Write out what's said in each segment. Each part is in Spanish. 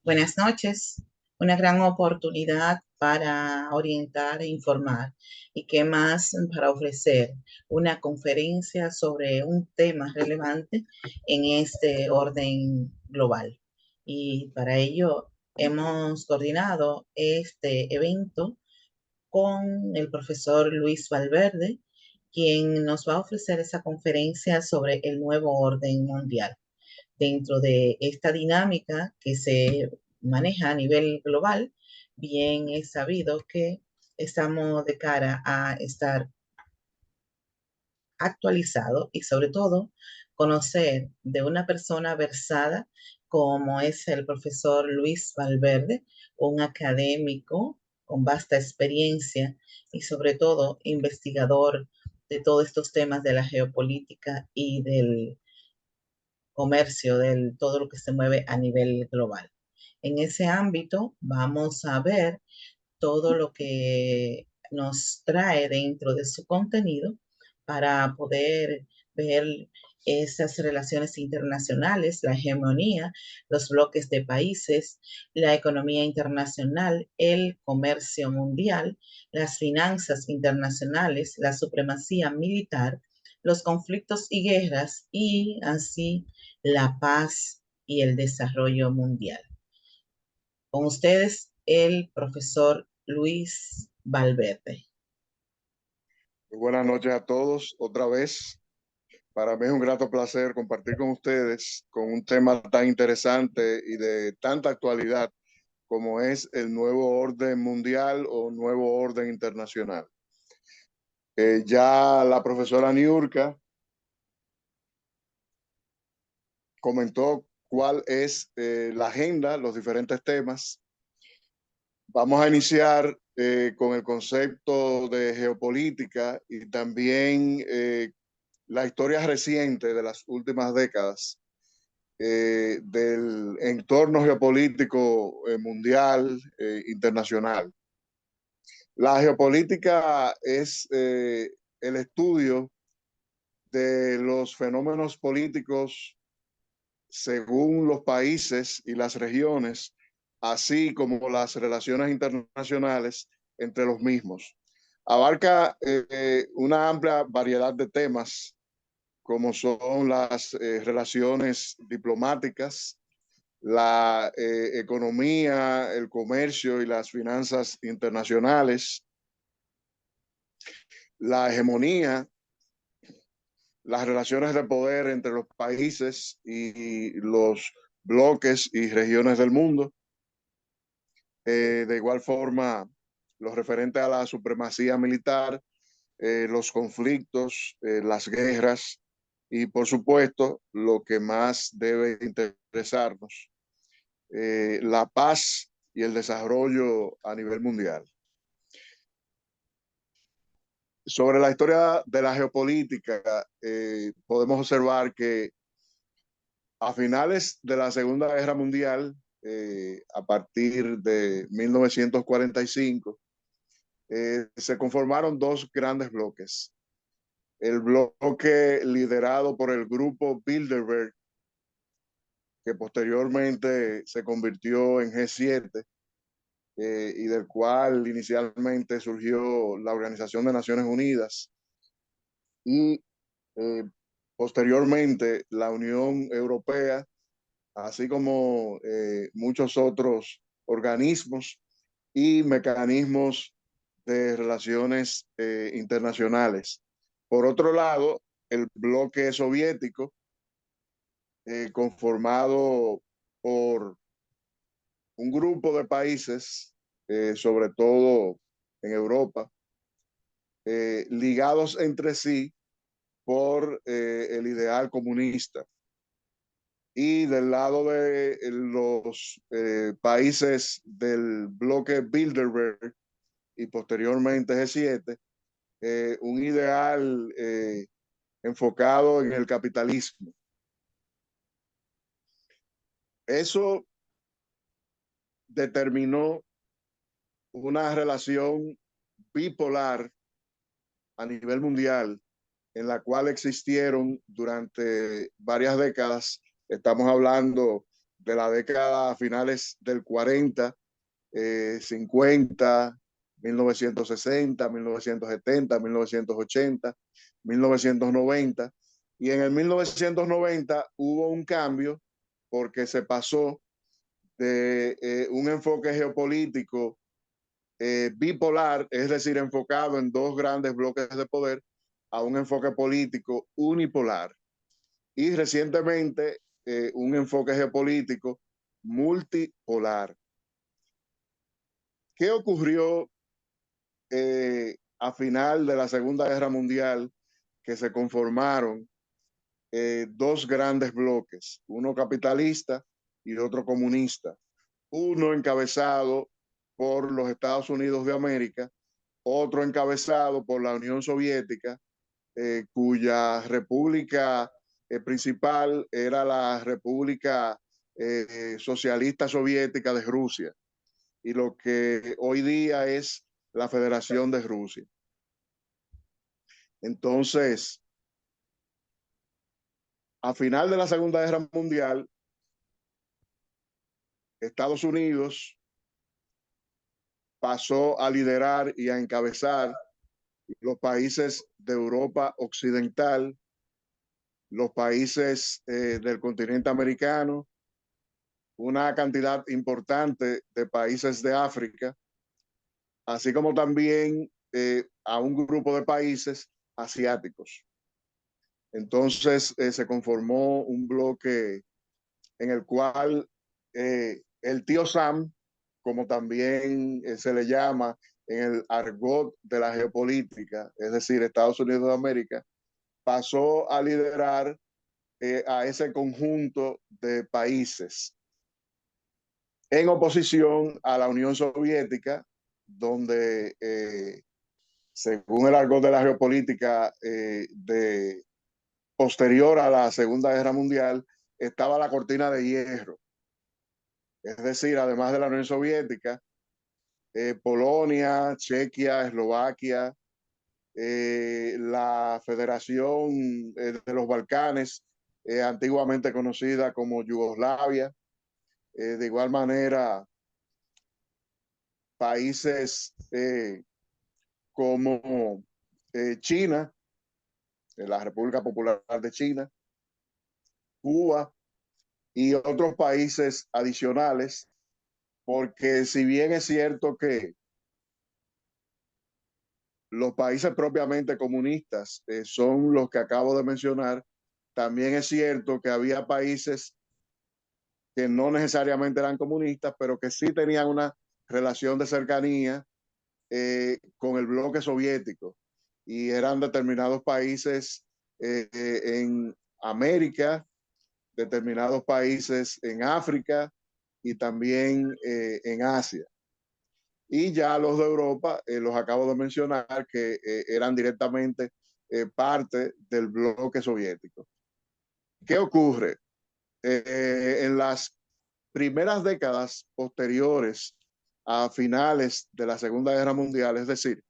Buenas noches. Una gran oportunidad para orientar e informar. ¿Y qué más para ofrecer? Una conferencia sobre un tema relevante en este orden global. Y para ello hemos coordinado este evento con el profesor Luis Valverde, quien nos va a ofrecer esa conferencia sobre el nuevo orden mundial. Dentro de esta dinámica que se maneja a nivel global, bien es sabido que estamos de cara a estar actualizado y sobre todo conocer de una persona versada como es el profesor Luis Valverde, un académico con vasta experiencia y sobre todo investigador de todos estos temas de la geopolítica y del comercio, de todo lo que se mueve a nivel global. En ese ámbito vamos a ver todo lo que nos trae dentro de su contenido para poder ver esas relaciones internacionales, la hegemonía, los bloques de países, la economía internacional, el comercio mundial, las finanzas internacionales, la supremacía militar, los conflictos y guerras y así la paz y el desarrollo mundial. Con ustedes, el profesor Luis Valverde. Muy buenas noches a todos otra vez. Para mí es un grato placer compartir con ustedes con un tema tan interesante y de tanta actualidad como es el nuevo orden mundial o nuevo orden internacional. Ya la profesora Niurka comentó cuál es la agenda, los diferentes temas. Vamos a iniciar con el concepto de geopolítica y también la historia reciente de las últimas décadas del entorno geopolítico mundial, internacional. La geopolítica es el estudio de los fenómenos políticos según los países y las regiones, así como las relaciones internacionales entre los mismos. Abarca una amplia variedad de temas como son las relaciones diplomáticas, la economía, el comercio y las finanzas internacionales, la hegemonía, las relaciones de poder entre los países y los bloques y regiones del mundo. De igual forma, lo referente a la supremacía militar, los conflictos, las guerras y, por supuesto, lo que más debe interesarnos, la paz y el desarrollo a nivel mundial. Sobre la historia de la geopolítica, podemos observar que a finales de la Segunda Guerra Mundial, a partir de 1945, se conformaron dos grandes bloques. El bloque liderado por el grupo Bilderberg, que posteriormente se convirtió en G7, y del cual inicialmente surgió la Organización de Naciones Unidas y posteriormente la Unión Europea, así como muchos otros organismos y mecanismos de relaciones internacionales. Por otro lado, el bloque soviético, conformado por un grupo de países, sobre todo en Europa, ligados entre sí por el ideal comunista. Y del lado de los países del bloque Bilderberg y posteriormente G7, un ideal enfocado en el capitalismo. Eso determinó una relación bipolar a nivel mundial en la cual existieron durante varias décadas Estamos hablando de la década finales del 40, 50, 1960, 1970, 1980, 1990. Y en el 1990 hubo un cambio porque se pasó de un enfoque geopolítico bipolar, es decir, enfocado en dos grandes bloques de poder, a un enfoque político unipolar. Y recientemente un enfoque geopolítico multipolar. ¿Qué ocurrió a final de la Segunda Guerra Mundial? Que se conformaron dos grandes bloques, uno capitalista y otro comunista, uno encabezado por los Estados Unidos de América, otro encabezado por la Unión Soviética, cuya república principal era la República Socialista Soviética de Rusia y lo que hoy día es la Federación de Rusia. Entonces, a final de la Segunda Guerra Mundial, Estados Unidos pasó a liderar y a encabezar los países de Europa Occidental, los países del continente americano, una cantidad importante de países de África, así como también a un grupo de países asiáticos. Entonces se conformó un bloque en el cual el tío Sam, como también se le llama en el argot de la geopolítica, es decir, Estados Unidos de América, pasó a liderar a ese conjunto de países en oposición a la Unión Soviética, donde, según el argot de la geopolítica posterior a la Segunda Guerra Mundial, estaba la cortina de hierro. Es decir, además de la Unión Soviética, Polonia, Chequia, Eslovaquia, la Federación de los Balcanes, antiguamente conocida como Yugoslavia, de igual manera países como China, la República Popular de China, Cuba y otros países adicionales, porque si bien es cierto que los países propiamente comunistas son los que acabo de mencionar, también es cierto que había países que no necesariamente eran comunistas, pero que sí tenían una relación de cercanía con el bloque soviético y eran determinados países en América, determinados países en África y también en Asia. Y ya los de Europa, los acabo de mencionar, que eran directamente parte del bloque soviético. ¿Qué ocurre? En las primeras décadas posteriores a finales de la Segunda Guerra Mundial, es decir,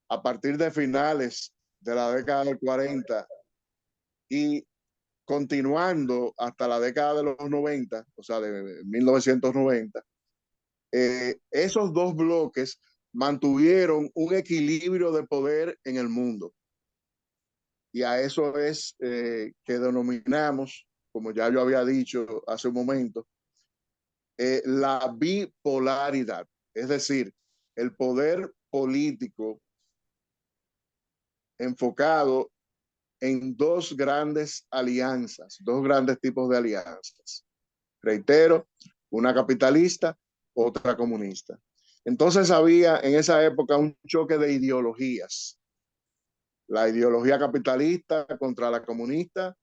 a partir de finales de la década del 40 y continuando hasta la década de los 90, o sea, de 1990, esos dos bloques mantuvieron un equilibrio de poder en el mundo. Y a eso es que denominamos, como ya yo había dicho hace un momento, la bipolaridad. Es decir, el poder político enfocado en dos grandes alianzas, dos grandes tipos de alianzas. Reitero, una capitalista, otra comunista. Entonces había en esa época un choque de ideologías. La ideología capitalista contra la comunista,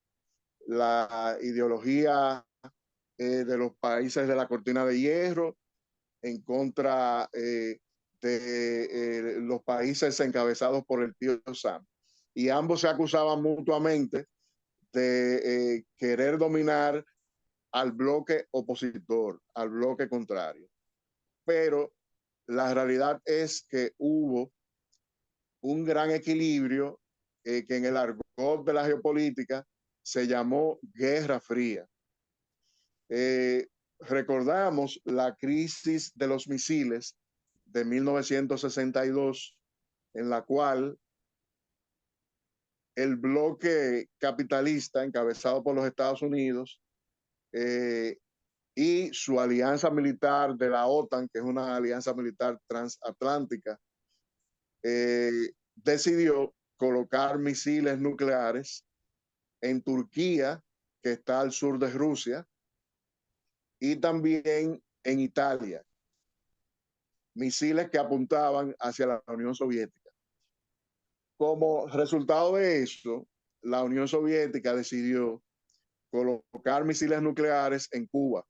la ideología de los países de la cortina de hierro en contra de los países encabezados por el tío Sam. Y ambos se acusaban mutuamente de querer dominar al bloque opositor, al bloque contrario. Pero la realidad es que hubo un gran equilibrio que en el argot de la geopolítica se llamó Guerra Fría. Recordamos la crisis de los misiles de 1962, en la cual el bloque capitalista encabezado por los Estados Unidos y su alianza militar de la OTAN, que es una alianza militar transatlántica, decidió colocar misiles nucleares en Turquía, que está al sur de Rusia, y también en Italia, misiles que apuntaban hacia la Unión Soviética. Como resultado de eso, la Unión Soviética decidió colocar misiles nucleares en Cuba,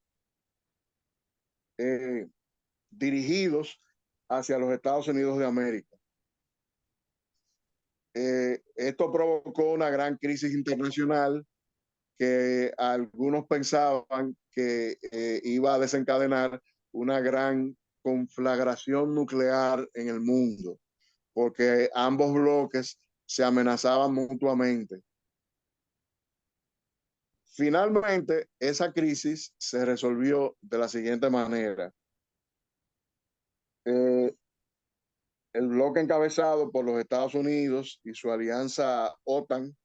dirigidos hacia los Estados Unidos de América. Esto provocó una gran crisis internacional que algunos pensaban que iba a desencadenar una gran conflagración nuclear en el mundo, porque ambos bloques se amenazaban mutuamente. Finalmente, esa crisis se resolvió de la siguiente manera. El bloque encabezado por los Estados Unidos y su alianza OTAN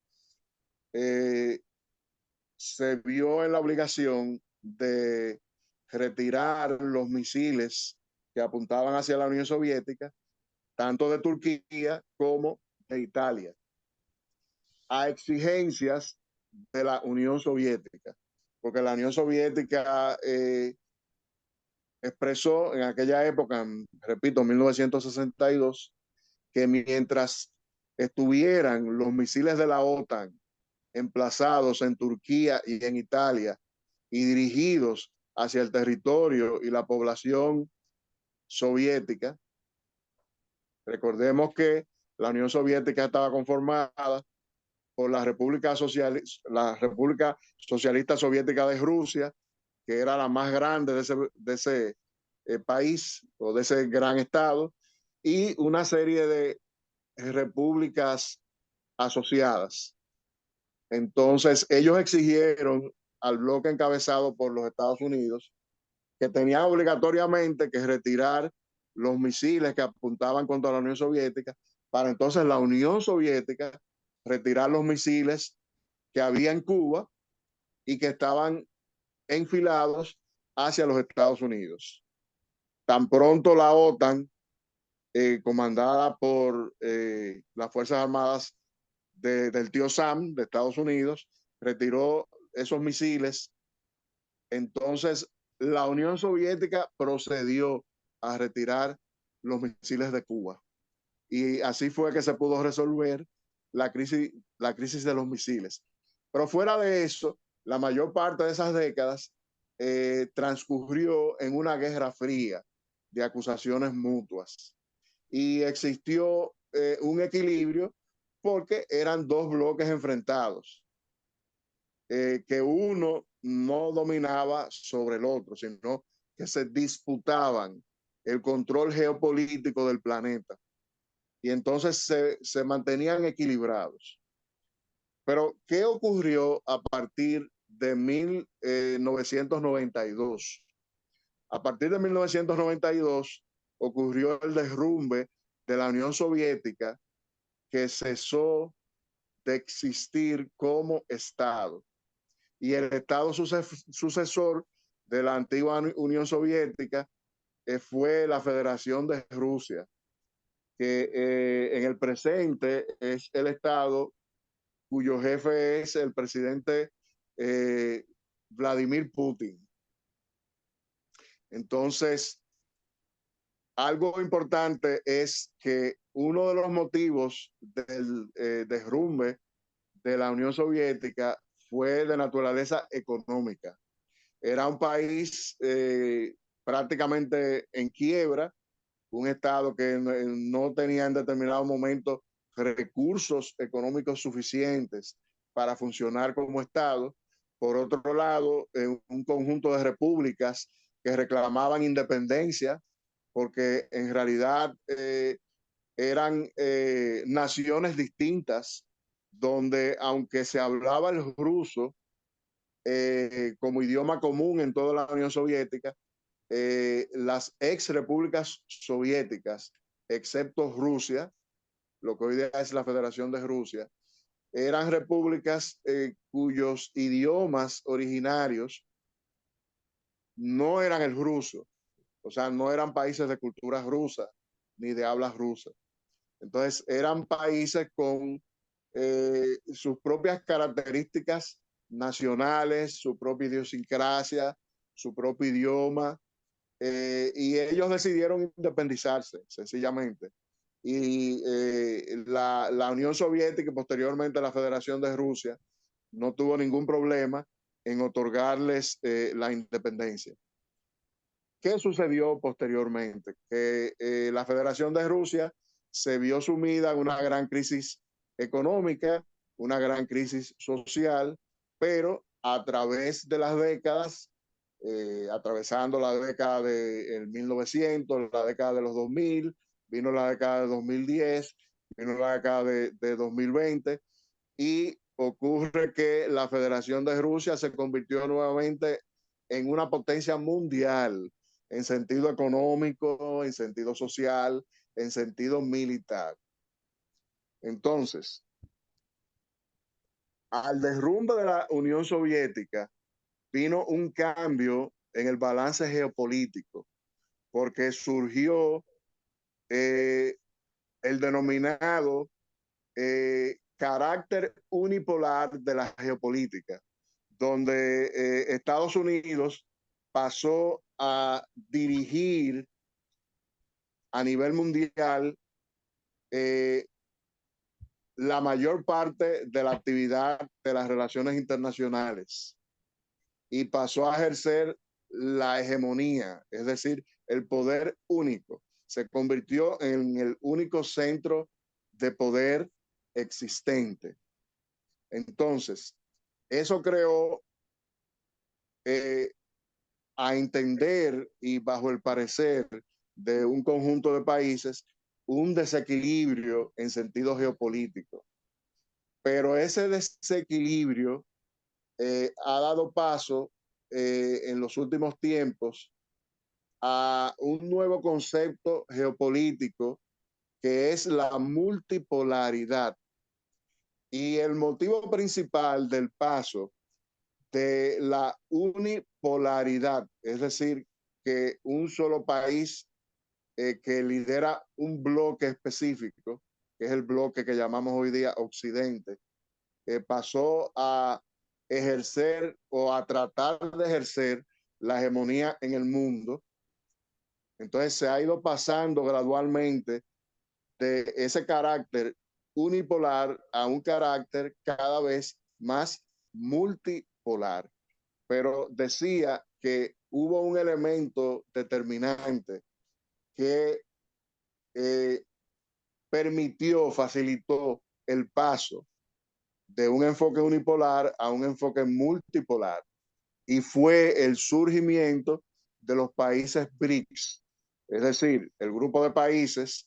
se vio en la obligación de retirar los misiles que apuntaban hacia la Unión Soviética, tanto de Turquía como de Italia, a exigencias de la Unión Soviética, porque la Unión Soviética expresó en aquella época, repito, 1962, que mientras estuvieran los misiles de la OTAN emplazados en Turquía y en Italia y dirigidos hacia el territorio y la población soviética, recordemos que la Unión Soviética estaba conformada por la República Socialista Soviética de Rusia, que era la más grande de ese país o de ese gran estado, y una serie de repúblicas asociadas. Entonces, ellos exigieron al bloque encabezado por los Estados Unidos que tenían obligatoriamente que retirar los misiles que apuntaban contra la Unión Soviética, para entonces la Unión Soviética retirar los misiles que había en Cuba y que estaban enfilados hacia los Estados Unidos. Tan pronto la OTAN, comandada por las Fuerzas Armadas del tío Sam de Estados Unidos, retiró esos misiles. Entonces, la Unión Soviética procedió a retirar los misiles de Cuba. Y así fue que se pudo resolver la crisis de los misiles. Pero fuera de eso, la mayor parte de esas décadas transcurrió en una guerra fría de acusaciones mutuas. Y existió un equilibrio porque eran dos bloques enfrentados, que uno no dominaba sobre el otro, sino que se disputaban el control geopolítico del planeta. Y entonces se mantenían equilibrados. Pero, ¿qué ocurrió a partir de 1992? A partir de 1992 ocurrió el derrumbe de la Unión Soviética, que cesó de existir como Estado. Y el Estado sucesor de la antigua Unión Soviética fue la Federación de Rusia, que en el presente es el Estado cuyo jefe es el presidente Vladimir Putin. Entonces, algo importante es que uno de los motivos del derrumbe de la Unión Soviética fue de naturaleza económica. Era un país prácticamente en quiebra, un Estado que no tenía en determinado momento recursos económicos suficientes para funcionar como Estado. Por otro lado, un conjunto de repúblicas que reclamaban independencia, porque en realidad eran naciones distintas, donde aunque se hablaba el ruso, como idioma común en toda la Unión Soviética, las ex repúblicas soviéticas, excepto Rusia, lo que hoy día es la Federación de Rusia, eran repúblicas cuyos idiomas originarios no eran el ruso, o sea, no eran países de cultura rusa ni de habla rusa. Entonces, eran países con sus propias características nacionales, su propia idiosincrasia, su propio idioma, y ellos decidieron independizarse, sencillamente. Y la Unión Soviética y posteriormente la Federación de Rusia no tuvo ningún problema en otorgarles la independencia. ¿Qué sucedió posteriormente? Que la Federación de Rusia se vio sumida en una gran crisis económica, una gran crisis social, pero a través de las décadas, atravesando la década del 1900, la década de los 2000, vino la década de 2010, vino la década de 2020, y ocurre que la Federación de Rusia se convirtió nuevamente en una potencia mundial en sentido económico, en sentido social, en sentido militar. Entonces, al derrumbe de la Unión Soviética vino un cambio en el balance geopolítico, porque surgió el denominado carácter unipolar de la geopolítica, donde Estados Unidos pasó a dirigir a nivel mundial eh, la mayor parte de la actividad de las relaciones internacionales y pasó a ejercer la hegemonía, es decir, el poder único. Se convirtió en el único centro de poder existente. Entonces, eso creó eh, a entender y bajo el parecer de un conjunto de países un desequilibrio en sentido geopolítico. Pero ese desequilibrio ha dado paso en los últimos tiempos a un nuevo concepto geopolítico que es la multipolaridad. Y el motivo principal del paso de la unipolaridad, es decir, que un solo país que lidera un bloque específico, que es el bloque que llamamos hoy día Occidente, pasó a ejercer o a tratar de ejercer la hegemonía en el mundo. Entonces se ha ido pasando gradualmente de ese carácter unipolar a un carácter cada vez más multipolar. Pero decía que hubo un elemento determinante que eh, permitió, facilitó el paso de un enfoque unipolar a un enfoque multipolar, y fue el surgimiento de los países BRICS, es decir, el grupo de países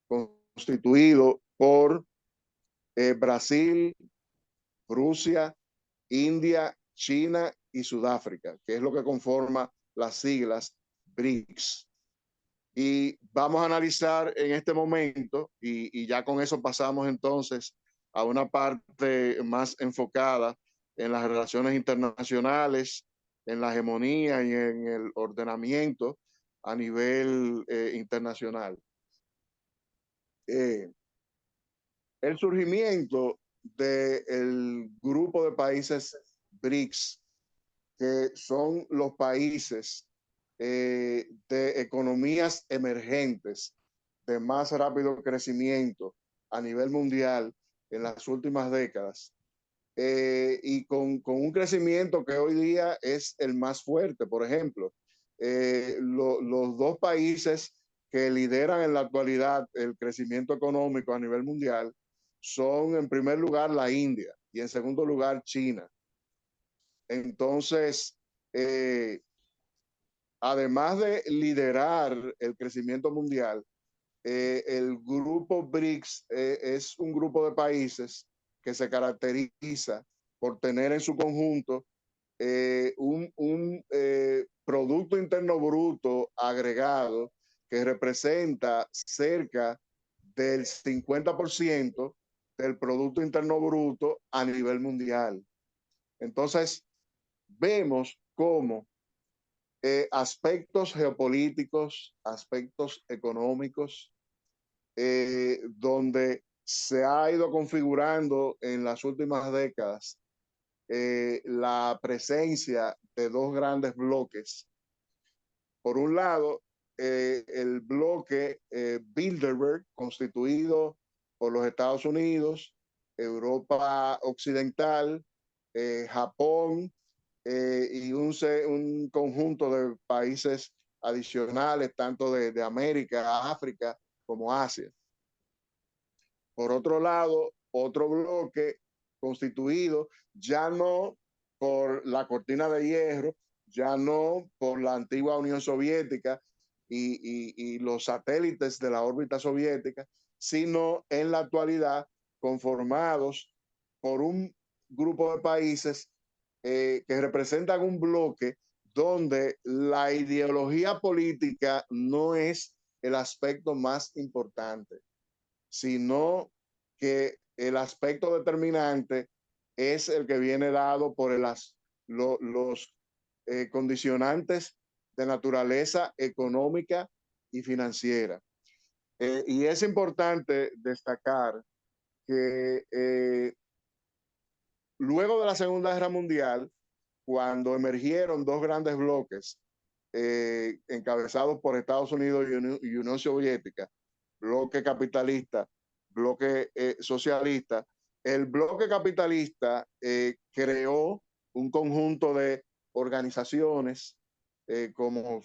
constituido por Brasil, Rusia, India, China y Sudáfrica, que es lo que conforma las siglas BRICS. Y vamos a analizar en este momento, y ya con eso pasamos entonces a una parte más enfocada en las relaciones internacionales, en la hegemonía y en el ordenamiento a nivel internacional. Eh, el surgimiento del grupo de países BRICS, que son los países de economías emergentes de más rápido crecimiento a nivel mundial en las últimas décadas, y con un crecimiento que hoy día es el más fuerte. Por ejemplo, los dos países que lideran en la actualidad el crecimiento económico a nivel mundial son, en primer lugar, la India y en segundo lugar, China. Entonces, además de liderar el crecimiento mundial, el grupo BRICS es un grupo de países que se caracteriza por tener en su conjunto un Producto Interno Bruto agregado que representa cerca del 50% del Producto Interno Bruto a nivel mundial. Entonces, vemos cómo aspectos geopolíticos, aspectos económicos, donde se ha ido configurando en las últimas décadas la presencia de dos grandes bloques. Por un lado, el bloque Bilderberg, constituido por los Estados Unidos, Europa Occidental, Japón y un conjunto de países adicionales, tanto de América, África como Asia. Por otro lado, otro bloque constituido ya no por la cortina de hierro, ya no por la antigua Unión Soviética y los satélites de la órbita soviética, sino en la actualidad conformados por un grupo de países que representan un bloque donde la ideología política no es el aspecto más importante, sino que el aspecto determinante es el que viene dado por los condicionantes de naturaleza económica y financiera. Y es importante destacar que luego de la Segunda Guerra Mundial, cuando emergieron dos grandes bloques encabezados por Estados Unidos y Unión Soviética, bloque capitalista, bloque socialista, el bloque capitalista creó un conjunto de organizaciones como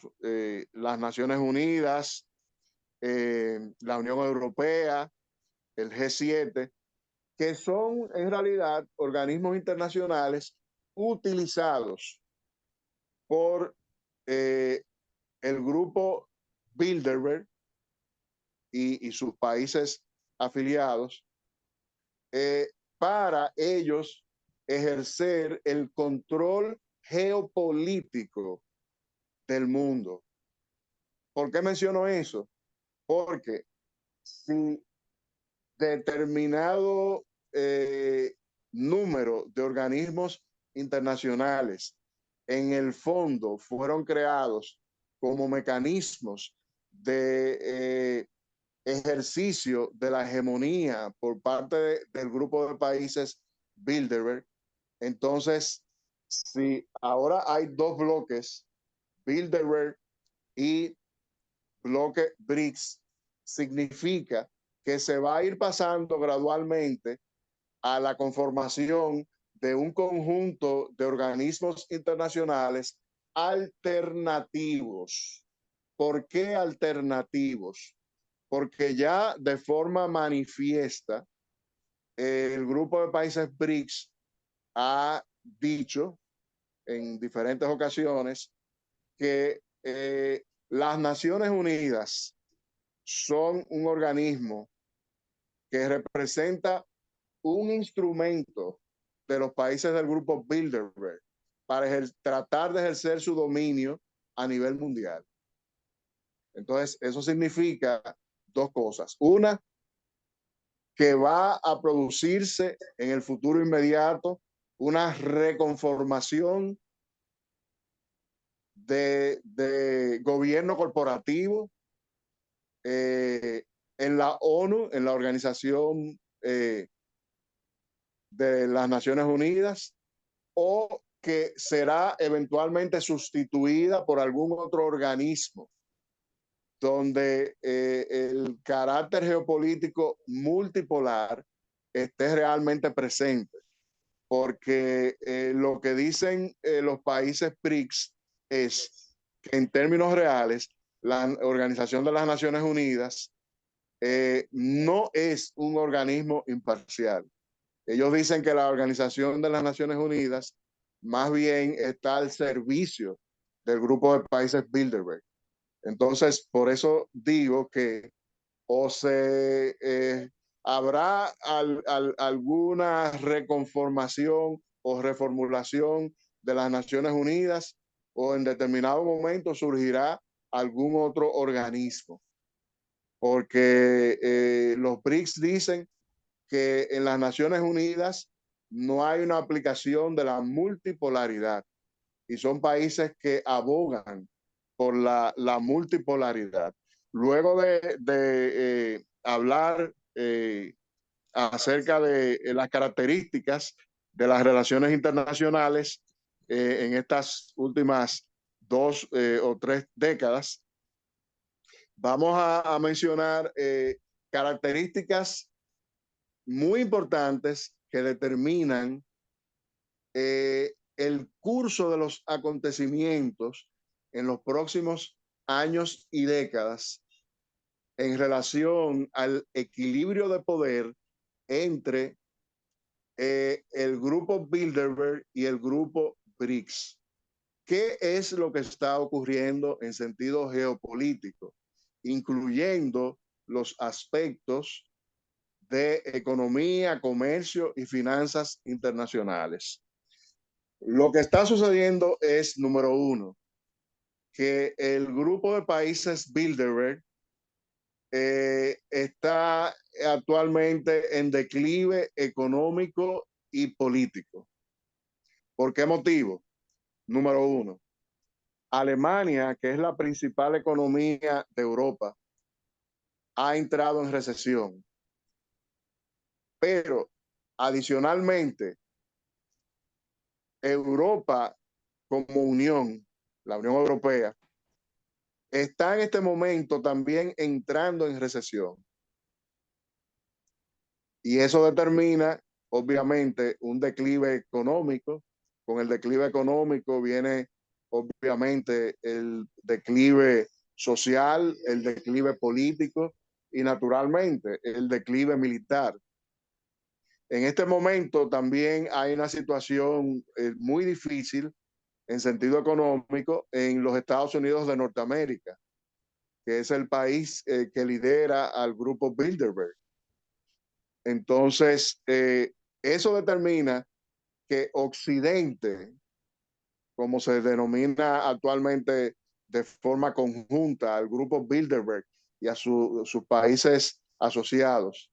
las Naciones Unidas, la Unión Europea, el G7, que son en realidad organismos internacionales utilizados por el grupo Bilderberg y sus países afiliados para ellos ejercer el control geopolítico del mundo. ¿Por qué menciono eso? Porque si determinado número de organismos internacionales en el fondo fueron creados como mecanismos de ejercicio de la hegemonía por parte del grupo de países Bilderberg, entonces si ahora hay dos bloques, Bilderberg y bloque BRICS, significa que se va a ir pasando gradualmente a la conformación de un conjunto de organismos internacionales alternativos. ¿Por qué alternativos? Porque ya de forma manifiesta el grupo de países BRICS ha dicho en diferentes ocasiones que las Naciones Unidas son un organismo que representa un instrumento de los países del grupo Bilderberg para tratar de ejercer su dominio a nivel mundial. Entonces, eso significa dos cosas. Una, que va a producirse en el futuro inmediato una reconformación de gobierno corporativo en la ONU, en la Organización de las Naciones Unidas, o que será eventualmente sustituida por algún otro organismo donde el carácter geopolítico multipolar esté realmente presente. Porque lo que dicen los países BRICS es que en términos reales la Organización de las Naciones Unidas no es un organismo imparcial. Ellos dicen que la Organización de las Naciones Unidas más bien está al servicio del grupo de países Bilderberg. Entonces, por eso digo que o se habrá alguna reconformación o reformulación de las Naciones Unidas o en determinado momento surgirá algún otro organismo. Porque los BRICS dicen que en las Naciones Unidas no hay una aplicación de la multipolaridad y son países que abogan por la multipolaridad. Luego de hablar acerca de las características de las relaciones internacionales en estas últimas 2 o 3 décadas, vamos a mencionar características muy importantes que determinan el curso de los acontecimientos en los próximos años y décadas en relación al equilibrio de poder entre el grupo Bilderberg y el grupo BRICS. ¿Qué es lo que está ocurriendo en sentido geopolítico, incluyendo los aspectos de economía, comercio y finanzas internacionales? Lo que está sucediendo es, número uno, que el grupo de países Bilderberg está actualmente en declive económico y político. ¿Por qué motivo? Número uno, Alemania, que es la principal economía de Europa, ha entrado en recesión. Pero adicionalmente, Europa como unión, la Unión Europea, está en este momento también entrando en recesión. Y eso determina, obviamente, un declive económico. Con el declive económico viene, obviamente, el declive social, el declive político y, naturalmente, el declive militar. En este momento también hay una situación muy difícil en sentido económico en los Estados Unidos de Norteamérica, que es el país que lidera al grupo Bilderberg. Entonces, eso determina que Occidente, como se denomina actualmente de forma conjunta al grupo Bilderberg y a sus países asociados,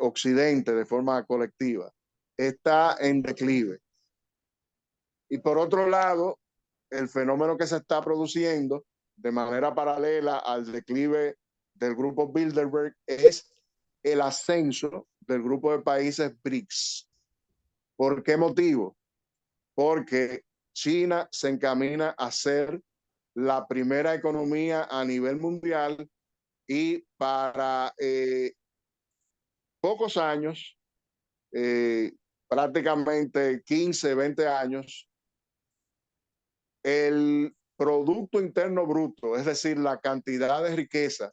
Occidente de forma colectiva, está en declive. Y por otro lado, el fenómeno que se está produciendo de manera paralela al declive del grupo Bilderberg es el ascenso del grupo de países BRICS. ¿Por qué motivo? Porque China se encamina a ser la primera economía a nivel mundial y para pocos años, prácticamente 15, 20 años, el Producto Interno Bruto, es decir, la cantidad de riqueza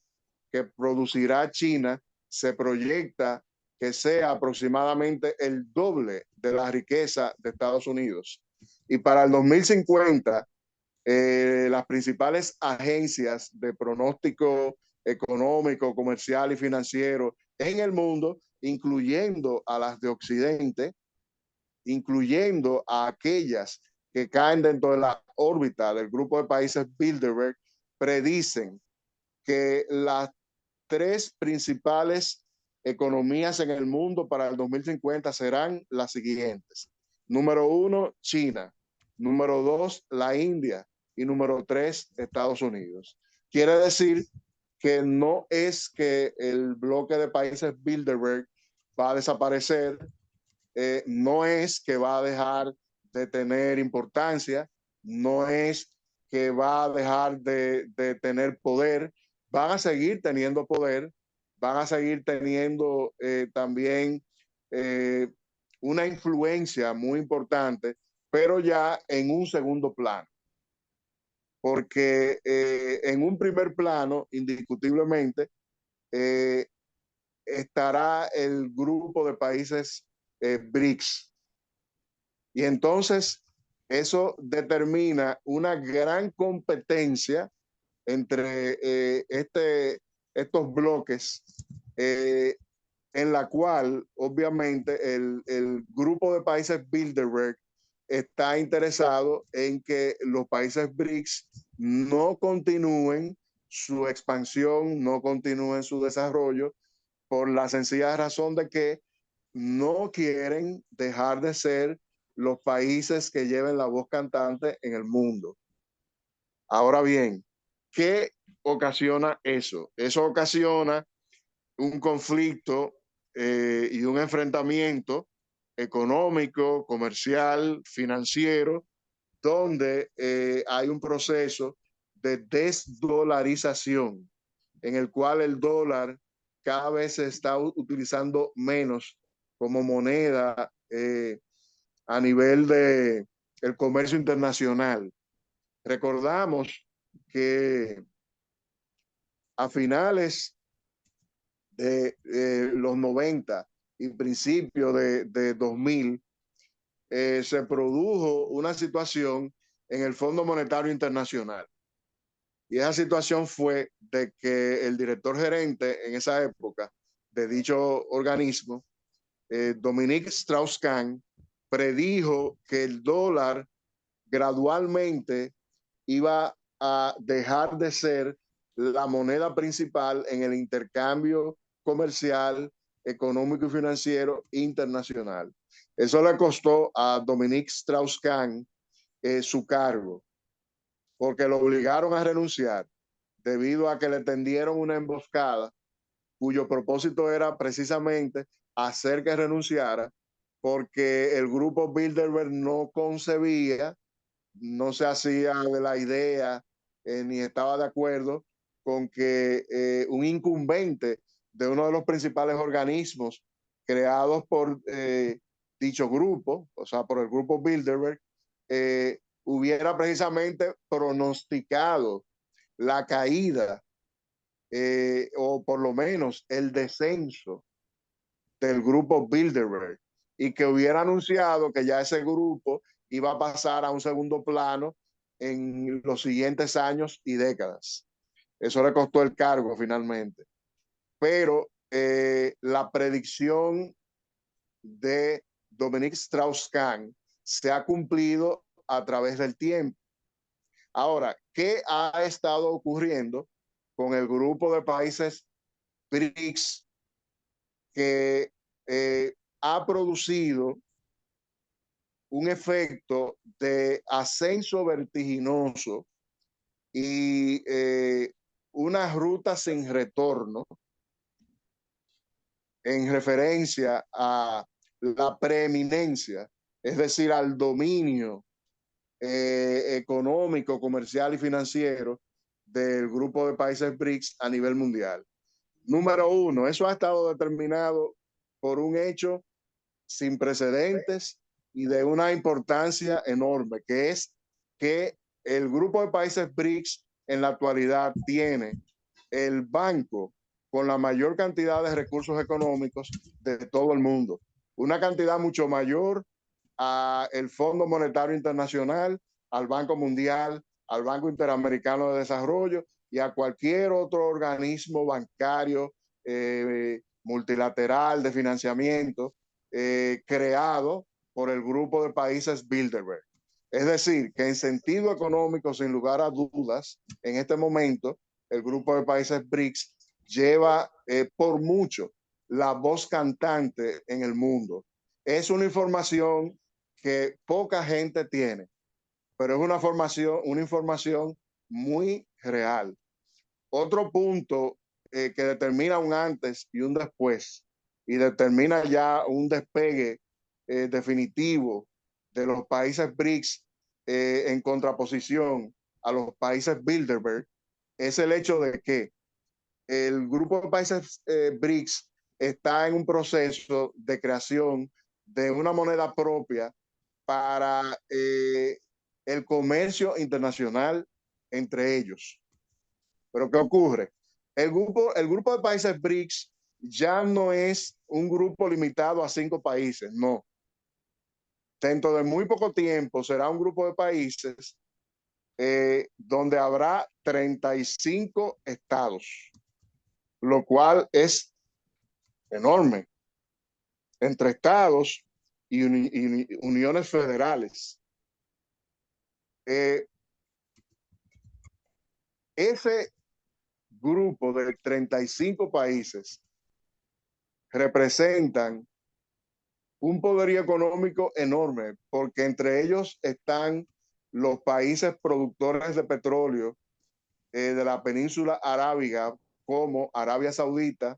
que producirá China, se proyecta que sea aproximadamente el doble de la riqueza de Estados Unidos. Y para el 2050, las principales agencias de pronóstico económico, comercial y financiero en el mundo, incluyendo a las de Occidente, incluyendo a aquellas que caen dentro de la órbita del grupo de países Bilderberg, predicen que las 3 principales economías en el mundo para el 2050 serán las siguientes. Número 1, China. Número 2, la India. Y número 3, Estados Unidos. Quiere decir que no es que el bloque de países Bilderberg va a desaparecer, no es que va a dejar de tener importancia, no es que va a dejar de tener poder, van a seguir teniendo poder, van a seguir teniendo también una influencia muy importante, pero ya en un segundo plano. Porque en un primer plano, indiscutiblemente, estará el grupo de países BRICS. Y entonces eso determina una gran competencia entre estos bloques, en la cual obviamente el grupo de países Bilderberg está interesado en que los países BRICS no continúen su expansión, no continúen su desarrollo, por la sencilla razón de que no quieren dejar de ser los países que lleven la voz cantante en el mundo. Ahora bien, ¿qué ocasiona eso? Eso ocasiona un conflicto y un enfrentamiento económico, comercial, financiero, donde hay un proceso de desdolarización en el cual el dólar cada vez se está utilizando menos como moneda a nivel de el comercio internacional. Recordamos que a finales de los 90 y principios de 2000 se produjo una situación en el Fondo Monetario Internacional. Y esa situación fue de que el director gerente en esa época de dicho organismo, Dominique Strauss-Kahn, predijo que el dólar gradualmente iba a dejar de ser la moneda principal en el intercambio comercial, económico y financiero internacional. Eso le costó a Dominique Strauss-Kahn su cargo, porque lo obligaron a renunciar debido a que le tendieron una emboscada cuyo propósito era precisamente hacer que renunciara, porque el grupo Bilderberg no concebía, no se hacía de la idea ni estaba de acuerdo con que un incumbente de uno de los principales organismos creados por dicho grupo, o sea, por el grupo Bilderberg, hubiera precisamente pronosticado la caída o por lo menos el descenso del grupo Bilderberg y que hubiera anunciado que ya ese grupo iba a pasar a un segundo plano en los siguientes años y décadas. Eso le costó el cargo finalmente. Pero la predicción de Dominique Strauss-Kahn se ha cumplido a través del tiempo. Ahora, ¿qué ha estado ocurriendo con el grupo de países BRICS que ha producido un efecto de ascenso vertiginoso y una ruta sin retorno en referencia a la preeminencia, es decir, al dominio económico, comercial y financiero del grupo de países BRICS a nivel mundial? Número uno, eso ha estado determinado por un hecho sin precedentes y de una importancia enorme, que es que el grupo de países BRICS en la actualidad tiene el banco con la mayor cantidad de recursos económicos de todo el mundo. Una cantidad mucho mayor al Fondo Monetario Internacional, al Banco Mundial, al Banco Interamericano de Desarrollo y a cualquier otro organismo bancario multilateral de financiamiento creado por el grupo de países Bilderberg. Es decir, que en sentido económico, sin lugar a dudas, en este momento, el grupo de países BRICS lleva por mucho la voz cantante en el mundo. Es una información que poca gente tiene, pero es una información muy real. Otro punto que determina un antes y un después y determina ya un despegue definitivo de los países BRICS en contraposición a los países Bilderberg es el hecho de que el grupo de países BRICS está en un proceso de creación de una moneda propia para el comercio internacional entre ellos. Pero ¿qué ocurre? El grupo de países BRICS ya no es un grupo limitado a 5 países, no. Dentro de muy poco tiempo será un grupo de países donde habrá 35 estados, lo cual es enorme, entre estados y uniones federales. Eh, ese grupo de 35 países representan un poderío económico enorme, porque entre ellos están los países productores de petróleo de la península arábiga, como Arabia Saudita,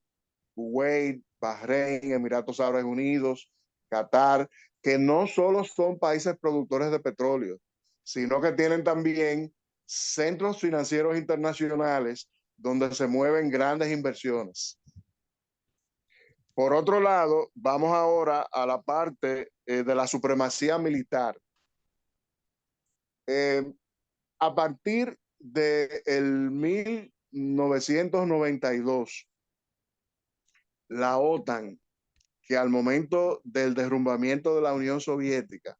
Kuwait, Bahrein, Emiratos Árabes Unidos, Qatar, que no solo son países productores de petróleo, sino que tienen también centros financieros internacionales donde se mueven grandes inversiones. Por otro lado, vamos ahora a la parte de la supremacía militar. Eh, a partir del 1992, la OTAN, que al momento del derrumbamiento de la Unión Soviética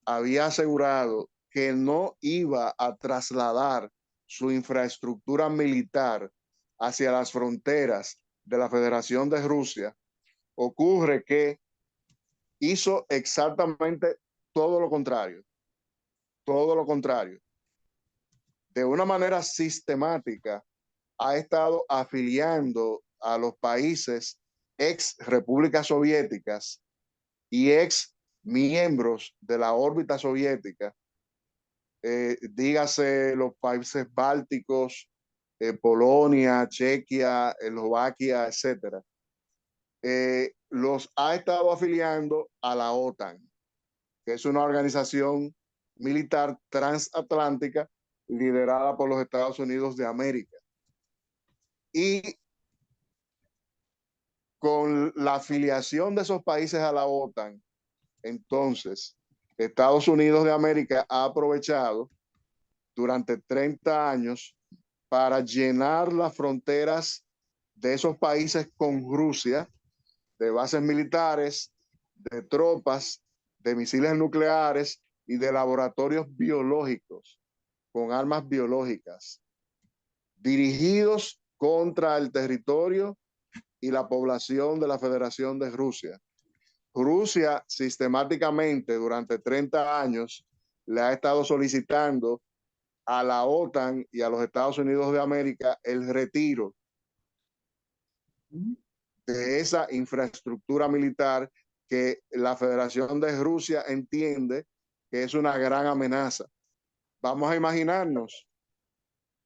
había asegurado que no iba a trasladar su infraestructura militar hacia las fronteras de la Federación de Rusia, ocurre que hizo exactamente todo lo contrario, todo lo contrario. De una manera sistemática, ha estado afiliando a los países ex repúblicas soviéticas y ex miembros de la órbita soviética, dígase los países bálticos, Polonia, Chequia, Eslovaquia, etcétera. Los ha estado afiliando a la OTAN, que es una organización militar transatlántica liderada por los Estados Unidos de América. Y con la afiliación de esos países a la OTAN, entonces Estados Unidos de América ha aprovechado durante 30 años para llenar las fronteras de esos países con Rusia, de bases militares, de tropas, de misiles nucleares y de laboratorios biológicos con armas biológicas dirigidos contra el territorio y la población de la Federación de Rusia. Rusia sistemáticamente durante 30 años le ha estado solicitando a la OTAN y a los Estados Unidos de América el retiro de esa infraestructura militar que la Federación de Rusia entiende que es una gran amenaza. Vamos a imaginarnos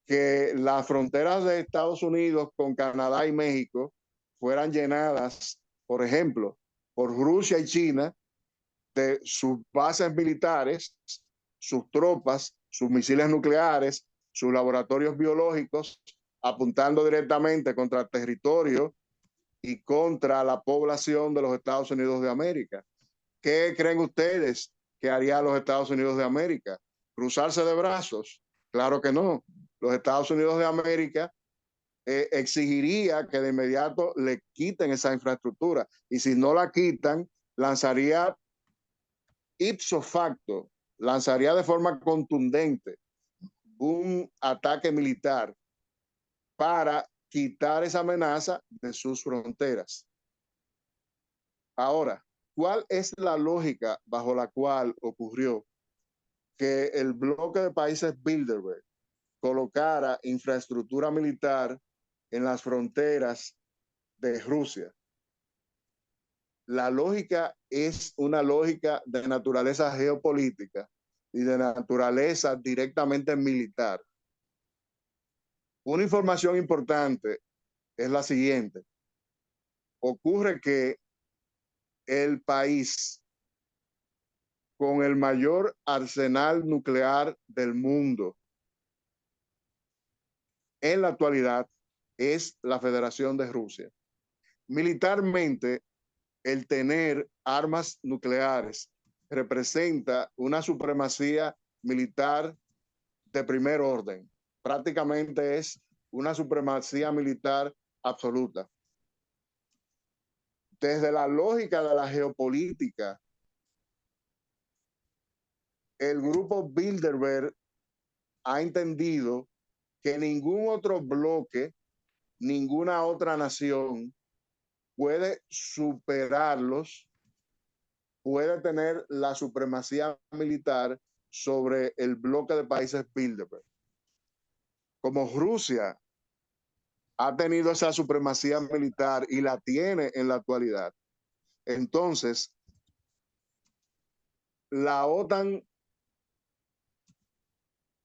que las fronteras de Estados Unidos con Canadá y México fueran llenadas, por ejemplo, por Rusia y China, de sus bases militares, sus tropas, sus misiles nucleares, sus laboratorios biológicos, apuntando directamente contra el territorio y contra la población de los Estados Unidos de América. ¿Qué creen ustedes que haría los Estados Unidos de América? ¿Cruzarse de brazos? Claro que no. Los Estados Unidos de América exigiría que de inmediato le quiten esa infraestructura, y si no la quitan, lanzaría ipso facto, lanzaría de forma contundente un ataque militar para quitar esa amenaza de sus fronteras. Ahora, ¿cuál es la lógica bajo la cual ocurrió que el bloque de países Bilderberg colocara infraestructura militar en las fronteras de Rusia? La lógica es una lógica de naturaleza geopolítica y de naturaleza directamente militar. Una información importante es la siguiente. Ocurre que el país con el mayor arsenal nuclear del mundo en la actualidad es la Federación de Rusia. Militarmente, el tener armas nucleares representa una supremacía militar de primer orden. Prácticamente es una supremacía militar absoluta. Desde la lógica de la geopolítica, el grupo Bilderberg ha entendido que ningún otro bloque, ninguna otra nación puede superarlos, puede tener la supremacía militar sobre el bloque de países Bilderberg. Como Rusia ha tenido esa supremacía militar y la tiene en la actualidad, entonces la OTAN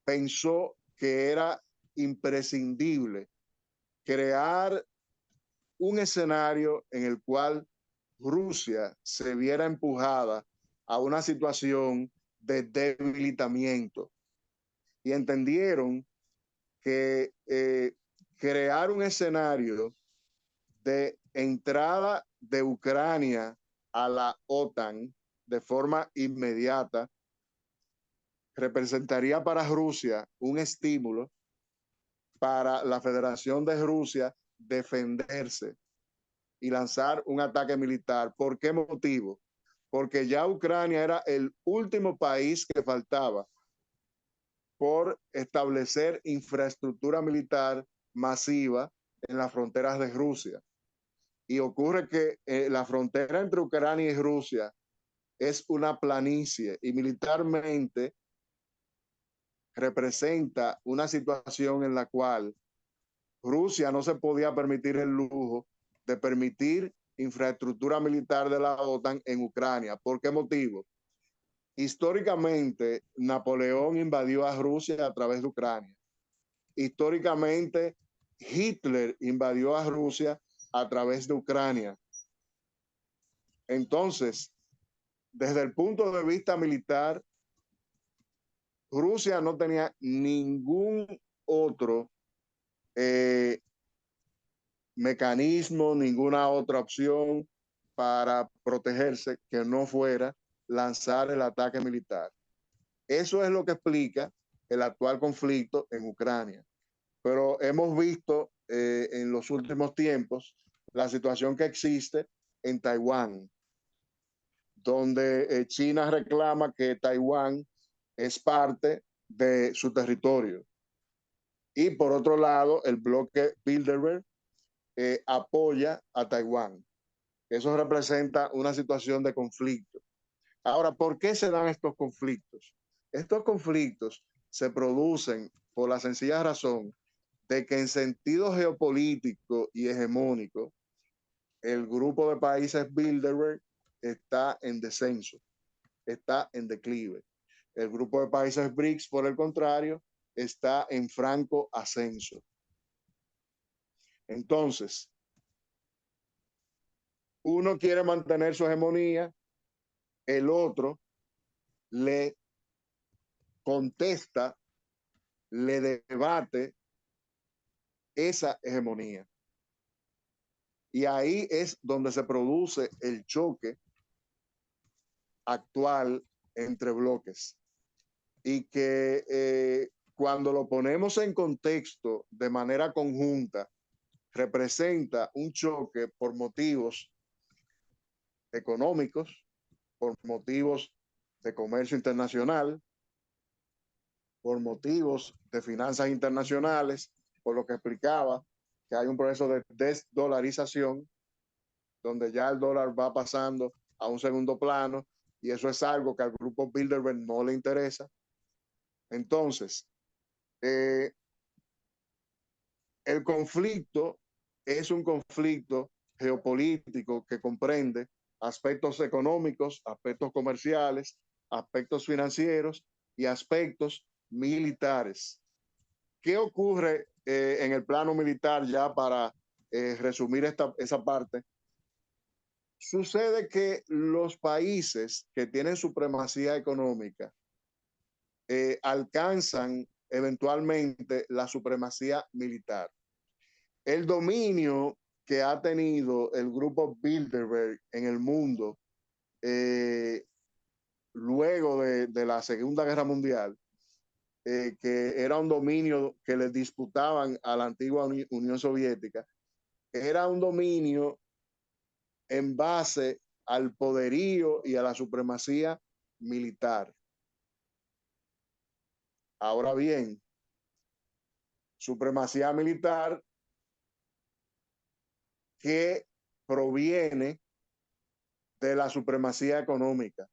pensó que era imprescindible crear un escenario en el cual Rusia se viera empujada a una situación de debilitamiento y entendieron que crear un escenario de entrada de Ucrania a la OTAN de forma inmediata representaría para Rusia un estímulo para la Federación de Rusia defenderse y lanzar un ataque militar. ¿Por qué motivo? Porque ya Ucrania era el último país que faltaba por establecer infraestructura militar masiva en las fronteras de Rusia. Y ocurre que la frontera entre Ucrania y Rusia es una planicie y militarmente representa una situación en la cual Rusia no se podía permitir el lujo de permitir infraestructura militar de la OTAN en Ucrania. ¿Por qué motivo? Históricamente, Napoleón invadió a Rusia a través de Ucrania. Históricamente, Hitler invadió a Rusia a través de Ucrania. Entonces, desde el punto de vista militar, Rusia no tenía ningún otro mecanismo, ninguna otra opción para protegerse que no fuera lanzar el ataque militar. Eso es lo que explica el actual conflicto en Ucrania. Pero hemos visto en los últimos tiempos la situación que existe en Taiwán, donde China reclama que Taiwán es parte de su territorio. Y por otro lado, el bloque Bilderberg apoya a Taiwán. Eso representa una situación de conflicto. Ahora, ¿por qué se dan estos conflictos? Estos conflictos se producen por la sencilla razón de que en sentido geopolítico y hegemónico, el grupo de países Bilderberg está en descenso, está en declive. El grupo de países BRICS, por el contrario, está en franco ascenso. Entonces, uno quiere mantener su hegemonía, el otro le contesta, le debate esa hegemonía. Y ahí es donde se produce el choque actual entre bloques. Y que cuando lo ponemos en contexto de manera conjunta, representa un choque por motivos económicos, por motivos de comercio internacional, por motivos de finanzas internacionales, por lo que explicaba que hay un proceso de desdolarización, donde ya el dólar va pasando a un segundo plano, y eso es algo que al grupo Bilderberg no le interesa. Entonces, el conflicto es un conflicto geopolítico que comprende aspectos económicos, aspectos comerciales, aspectos financieros y aspectos militares. ¿Qué ocurre en el plano militar ya para resumir esa parte? Sucede que los países que tienen supremacía económica alcanzan eventualmente la supremacía militar. El dominio que ha tenido el grupo Bilderberg en el mundo luego de la Segunda Guerra Mundial, que era un dominio que les disputaban a la antigua Unión Soviética, era un dominio en base al poderío y a la supremacía militar. Ahora bien, supremacía militar que proviene de la supremacía económica.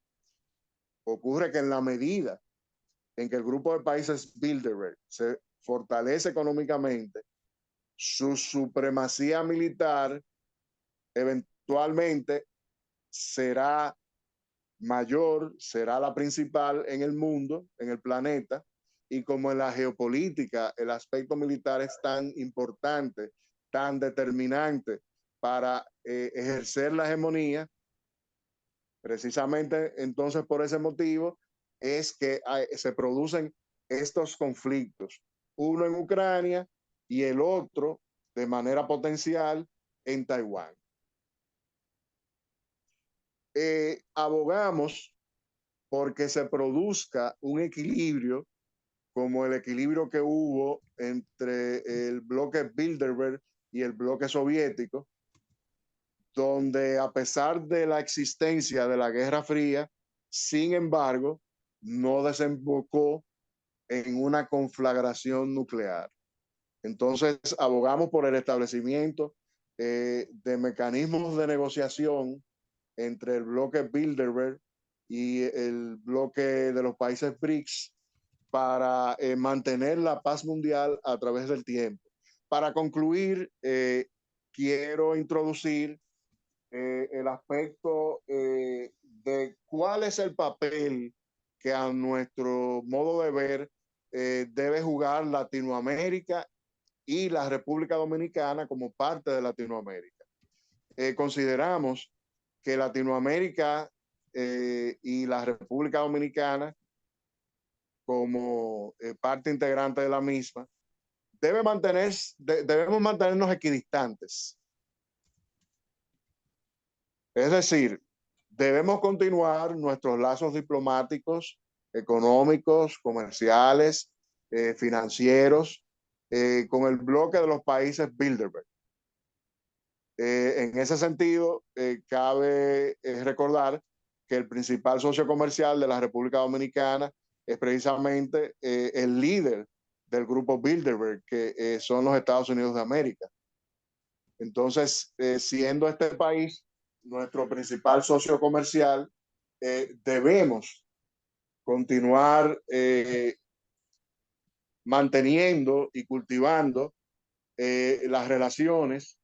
Ocurre que en la medida en que el grupo de países Bilderberg se fortalece económicamente, su supremacía militar eventualmente será mayor, será la principal en el mundo, en el planeta, y como en la geopolítica el aspecto militar es tan importante, tan determinante para ejercer la hegemonía, precisamente entonces por ese motivo es que se producen estos conflictos, uno en Ucrania y el otro de manera potencial en Taiwán. Abogamos porque se produzca un equilibrio como el equilibrio que hubo entre el bloque Bilderberg y el bloque soviético, donde a pesar de la existencia de la Guerra Fría, sin embargo, no desembocó en una conflagración nuclear. Entonces, abogamos por el establecimiento de mecanismos de negociación entre el bloque Bilderberg y el bloque de los países BRICS para mantener la paz mundial a través del tiempo. Para concluir, quiero introducir el aspecto de cuál es el papel que a nuestro modo de ver debe jugar Latinoamérica y la República Dominicana como parte de Latinoamérica. Consideramos que Latinoamérica y la República Dominicana como parte integrante de la misma, debemos mantenernos equidistantes. Es decir, debemos continuar nuestros lazos diplomáticos, económicos, comerciales, financieros, con el bloque de los países Bilderberg. En ese sentido, cabe recordar que el principal socio comercial de la República Dominicana es precisamente el líder del grupo Bilderberg, que son los Estados Unidos de América. Entonces, siendo este país nuestro principal socio comercial, debemos continuar manteniendo y cultivando las relaciones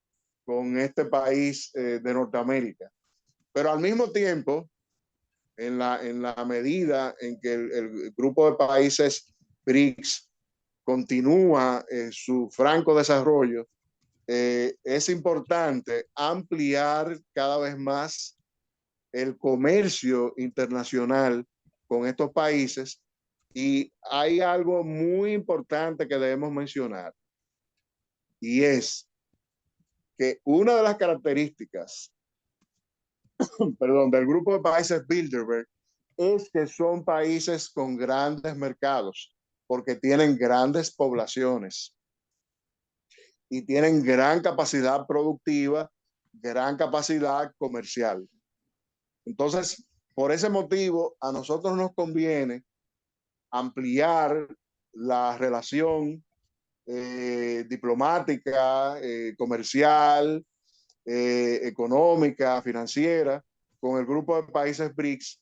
con este país de Norteamérica. Pero al mismo tiempo, en la medida en que el grupo de países BRICS continúa su franco desarrollo, es importante ampliar cada vez más el comercio internacional con estos países. Y hay algo muy importante que debemos mencionar, y es que una de las características del grupo de países Bilderberg es que son países con grandes mercados, porque tienen grandes poblaciones y tienen gran capacidad productiva, gran capacidad comercial. Entonces, por ese motivo, a nosotros nos conviene ampliar la relación diplomática, comercial, económica, financiera, con el grupo de países BRICS,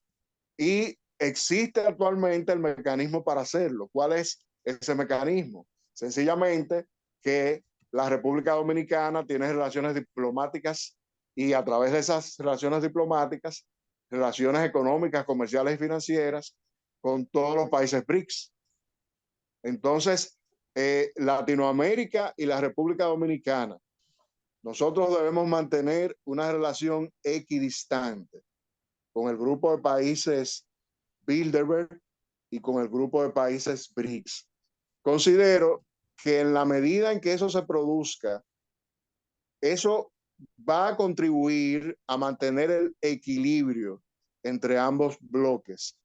y existe actualmente el mecanismo para hacerlo. ¿Cuál es ese mecanismo? Sencillamente que la República Dominicana tiene relaciones diplomáticas y a través de esas relaciones diplomáticas, relaciones económicas, comerciales y financieras con todos los países BRICS. Entonces, Latinoamérica y la República Dominicana, nosotros debemos mantener una relación equidistante con el grupo de países Bilderberg y con el grupo de países BRICS. Considero que en la medida en que eso se produzca, eso va a contribuir a mantener el equilibrio entre ambos bloques.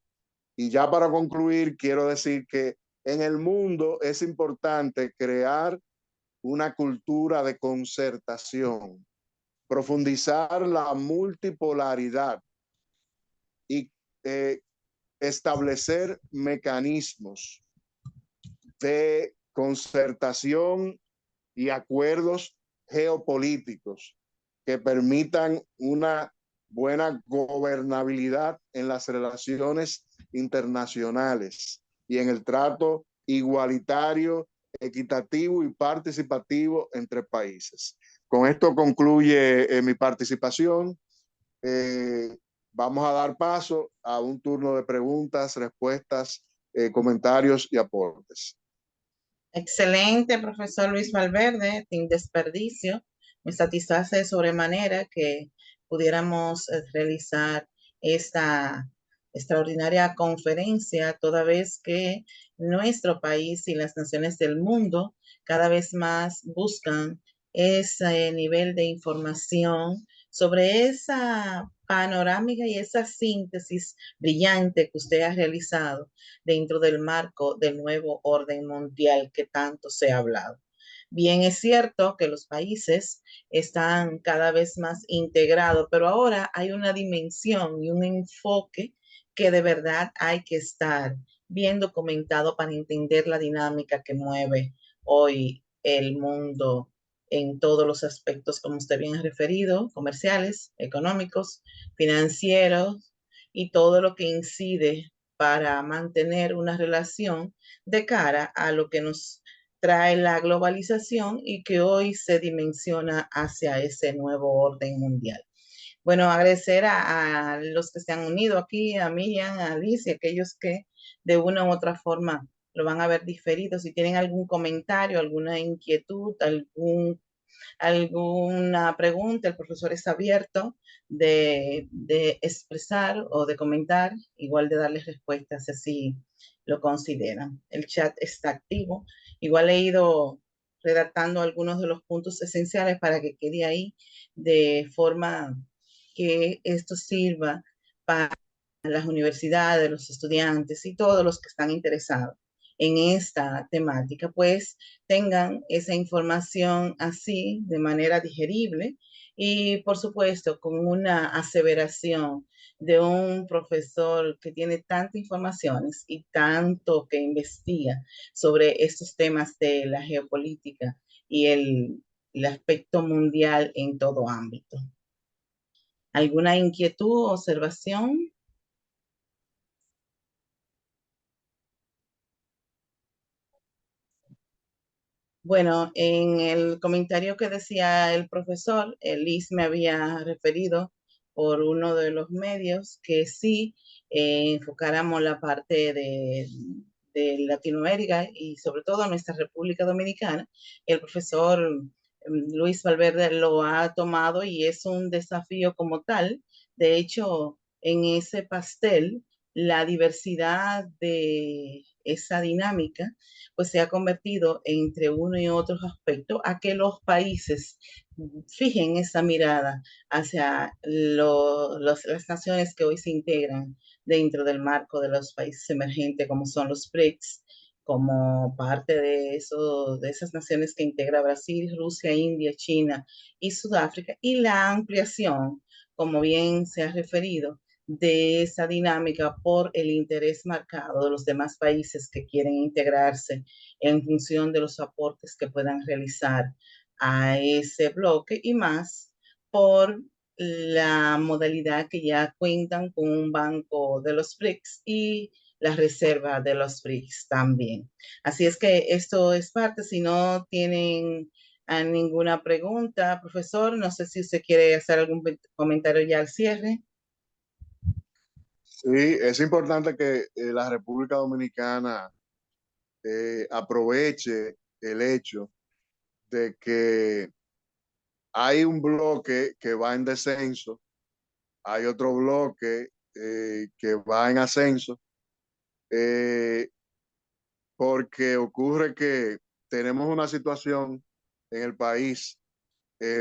Y ya para concluir, quiero decir que en el mundo es importante crear una cultura de concertación, profundizar la multipolaridad y establecer mecanismos de concertación y acuerdos geopolíticos que permitan una buena gobernabilidad en las relaciones internacionales y en el trato igualitario, equitativo y participativo entre países. Con esto concluye mi participación. Vamos a dar paso a un turno de preguntas, respuestas, comentarios y aportes. Excelente, profesor Luis Valverde, sin desperdicio. Me satisface de sobremanera que pudiéramos realizar esta extraordinaria conferencia, toda vez que nuestro país y las naciones del mundo cada vez más buscan ese nivel de información sobre esa panorámica y esa síntesis brillante que usted ha realizado dentro del marco del nuevo orden mundial que tanto se ha hablado. Bien, es cierto que los países están cada vez más integrados, pero ahora hay una dimensión y un enfoque que de verdad hay que estar bien documentado para entender la dinámica que mueve hoy el mundo en todos los aspectos, como usted bien ha referido, comerciales, económicos, financieros y todo lo que incide para mantener una relación de cara a lo que nos trae la globalización y que hoy se dimensiona hacia ese nuevo orden mundial. Bueno, agradecer a los que se han unido aquí, a Miriam, a Liz y a aquellos que de una u otra forma lo van a ver diferido. Si tienen algún comentario, alguna inquietud, alguna pregunta, el profesor está abierto de expresar o de comentar, igual de darles respuestas si así lo consideran. El chat está activo. Igual he ido redactando algunos de los puntos esenciales para que quede ahí de forma que esto sirva para las universidades, los estudiantes y todos los que están interesados en esta temática, pues tengan esa información así de manera digerible y por supuesto con una aseveración de un profesor que tiene tantas informaciones y tanto que investiga sobre estos temas de la geopolítica y el aspecto mundial en todo ámbito. ¿Alguna inquietud o observación? Bueno, en el comentario que decía el profesor, Liz me había referido por uno de los medios que sí enfocáramos la parte de Latinoamérica y sobre todo nuestra República Dominicana. El profesor Luis Valverde lo ha tomado y es un desafío como tal. De hecho, en ese pastel, la diversidad de esa dinámica pues se ha convertido entre uno y otro aspecto a que los países fijen esa mirada hacia las naciones que hoy se integran dentro del marco de los países emergentes, como son los BRICS, como parte de, eso, de esas naciones que integra Brasil, Rusia, India, China y Sudáfrica, y la ampliación, como bien se ha referido, de esa dinámica por el interés marcado de los demás países que quieren integrarse en función de los aportes que puedan realizar a ese bloque y más por la modalidad que ya cuentan con un banco de los BRICS y la reserva de los BRICS también. Así es que esto es parte, si no tienen ninguna pregunta, profesor, no sé si usted quiere hacer algún comentario ya al cierre. Sí, es importante que la República Dominicana aproveche el hecho de que hay un bloque que va en descenso, hay otro bloque que va en ascenso, eh, porque ocurre que tenemos una situación en el país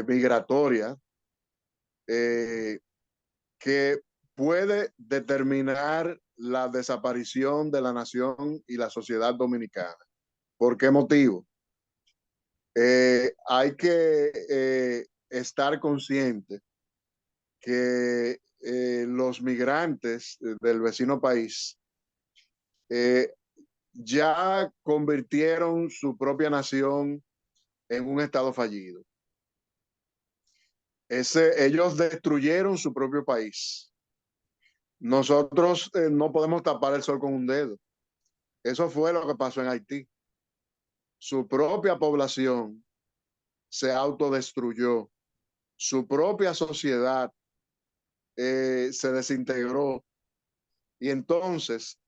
migratoria eh, que puede determinar la desaparición de la nación y la sociedad dominicana. ¿Por qué motivo? Hay que estar consciente que los migrantes del vecino país eh, ya convirtieron su propia nación en un estado fallido. Ellos destruyeron su propio país. Nosotros no podemos tapar el sol con un dedo. Eso fue lo que pasó en Haití. Su propia población se autodestruyó, su propia sociedad se desintegró. Y entonces,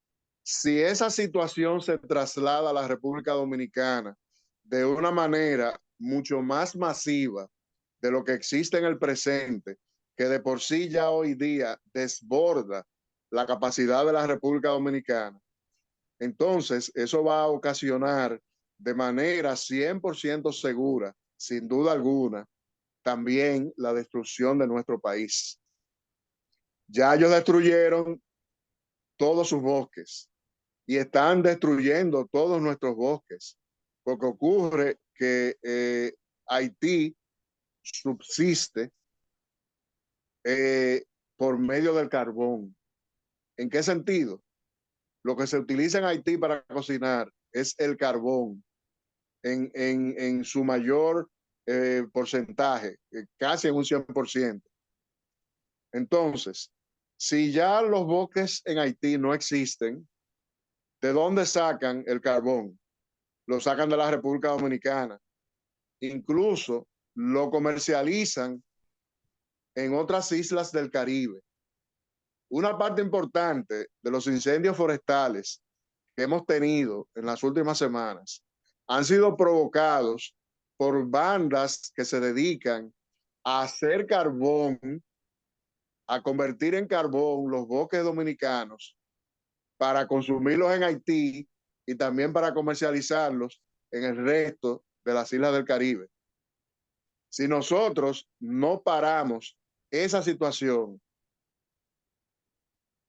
si esa situación se traslada a la República Dominicana de una manera mucho más masiva de lo que existe en el presente, que de por sí ya hoy día desborda la capacidad de la República Dominicana, entonces eso va a ocasionar de manera 100% segura, sin duda alguna, también la destrucción de nuestro país. Ya ellos destruyeron todos sus bosques y están destruyendo todos nuestros bosques, porque ocurre que Haití subsiste eh, por medio del carbón. ¿En qué sentido? Lo que se utiliza en Haití para cocinar es el carbón en su mayor porcentaje, casi en un 100%. Entonces, si ya los bosques en Haití no existen, ¿de dónde sacan el carbón? Lo sacan de la República Dominicana. Incluso lo comercializan en otras islas del Caribe. Una parte importante de los incendios forestales que hemos tenido en las últimas semanas han sido provocados por bandas que se dedican a hacer carbón, a convertir en carbón los bosques dominicanos para consumirlos en Haití y también para comercializarlos en el resto de las islas del Caribe. Si nosotros no paramos esa situación,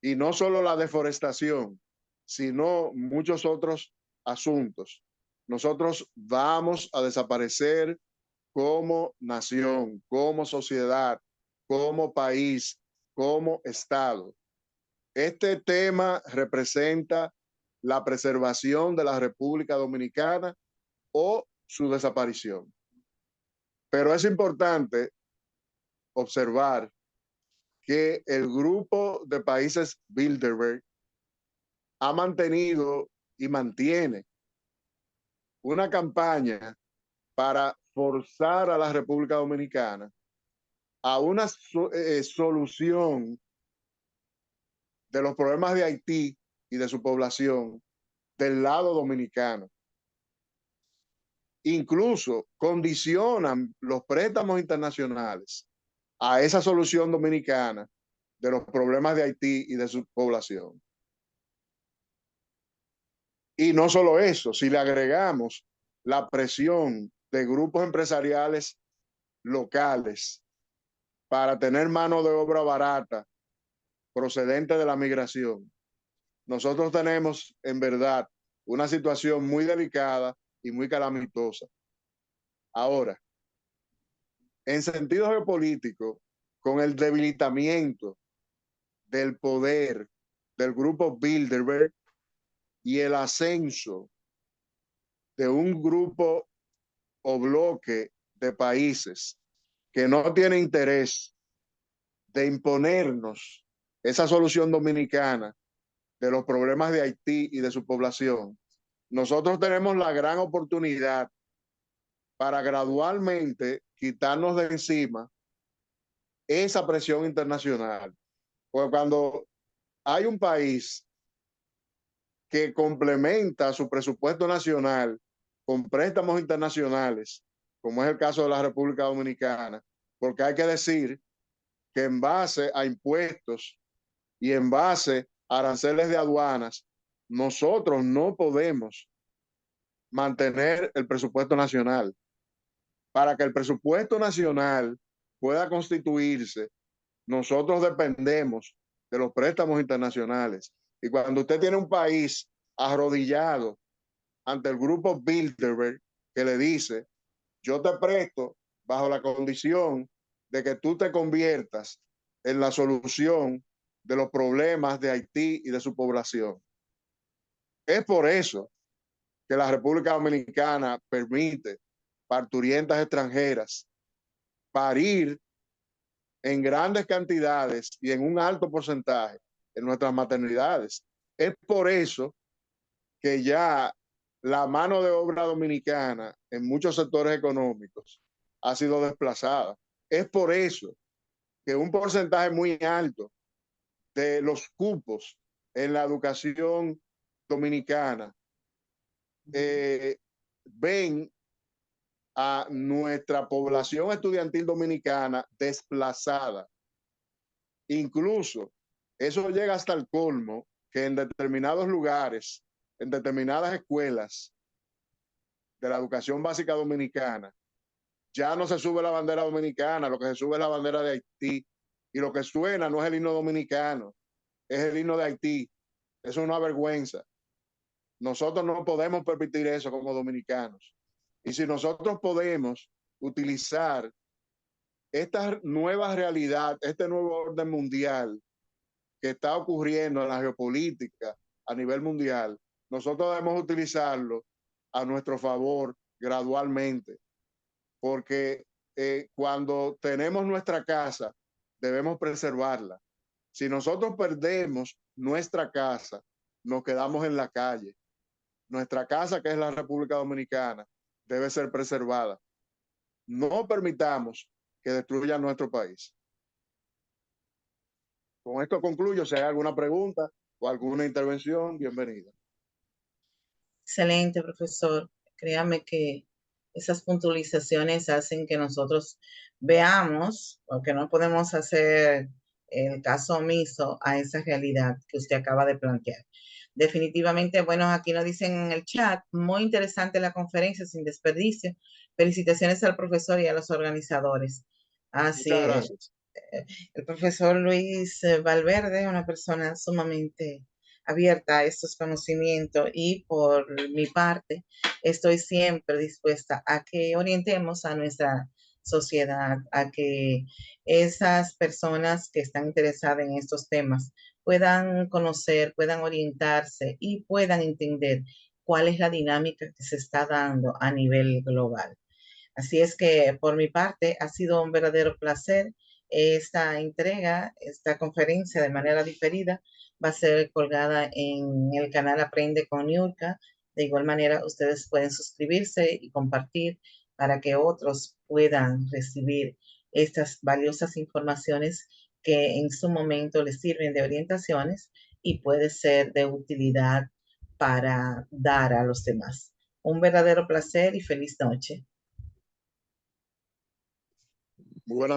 y no solo la deforestación, sino muchos otros asuntos, nosotros vamos a desaparecer como nación, como sociedad, como país, como Estado. Este tema representa la preservación de la República Dominicana o su desaparición. Pero es importante observar que el grupo de países Bilderberg ha mantenido y mantiene una campaña para forzar a la República Dominicana a una solución de los problemas de Haití y de su población del lado dominicano. Incluso condicionan los préstamos internacionales a esa solución dominicana de los problemas de Haití y de su población. Y no solo eso, si le agregamos la presión de grupos empresariales locales para tener mano de obra barata procedente de la migración, nosotros tenemos en verdad una situación muy delicada y muy calamitosa. Ahora, en sentido geopolítico, con el debilitamiento del poder del grupo Bilderberg y el ascenso de un grupo o bloque de países que no tiene interés de imponernos esa solución dominicana de los problemas de Haití y de su población, nosotros tenemos la gran oportunidad para gradualmente quitarnos de encima esa presión internacional. Porque cuando hay un país que complementa su presupuesto nacional con préstamos internacionales, como es el caso de la República Dominicana, porque hay que decir que en base a impuestos y en base a aranceles de aduanas, nosotros no podemos mantener el presupuesto nacional. Para que el presupuesto nacional pueda constituirse, nosotros dependemos de los préstamos internacionales. Y cuando usted tiene un país arrodillado ante el grupo Bilderberg que le dice, yo te presto bajo la condición de que tú te conviertas en la solución de los problemas de Haití y de su población. Es por eso que la República Dominicana permite parturientas extranjeras parir en grandes cantidades y en un alto porcentaje en nuestras maternidades. Es por eso que ya la mano de obra dominicana en muchos sectores económicos ha sido desplazada. Es por eso que un porcentaje muy alto de los cupos en la educación dominicana ven a nuestra población estudiantil dominicana desplazada. Incluso eso llega hasta el colmo que en determinados lugares, en determinadas escuelas de la educación básica dominicana, ya no se sube la bandera dominicana, lo que se sube es la bandera de Haití, y lo que suena no es el himno dominicano, es el himno de Haití. Eso es una vergüenza. Nosotros no podemos permitir eso como dominicanos. Y si nosotros podemos utilizar esta nueva realidad, este nuevo orden mundial que está ocurriendo en la geopolítica a nivel mundial, nosotros debemos utilizarlo a nuestro favor gradualmente, porque cuando tenemos nuestra casa, debemos preservarla. Si nosotros perdemos nuestra casa, nos quedamos en la calle. Nuestra casa, que es la República Dominicana, debe ser preservada. No permitamos que destruyan nuestro país. Con esto concluyo. Si hay alguna pregunta o alguna intervención, bienvenida. Excelente, profesor. Créame que esas puntualizaciones hacen que nosotros veamos, porque no podemos hacer el caso omiso a esa realidad que usted acaba de plantear. Definitivamente, bueno, aquí nos dicen en el chat, muy interesante la conferencia, sin desperdicio. Felicitaciones al profesor y a los organizadores. Así Muchas es. gracias. El profesor Luis Valverde es una persona sumamente abierta a estos conocimientos y por mi parte estoy siempre dispuesta a que orientemos a nuestra sociedad, a que esas personas que están interesadas en estos temas puedan conocer, puedan orientarse y puedan entender cuál es la dinámica que se está dando a nivel global. Así es que por mi parte ha sido un verdadero placer esta entrega, esta conferencia de manera diferida va a ser colgada en el canal Aprende con Niurka. De igual manera, ustedes pueden suscribirse y compartir para que otros puedan recibir estas valiosas informaciones que en su momento les sirven de orientaciones y puede ser de utilidad para dar a los demás. Un verdadero placer y feliz noche. Muy buenas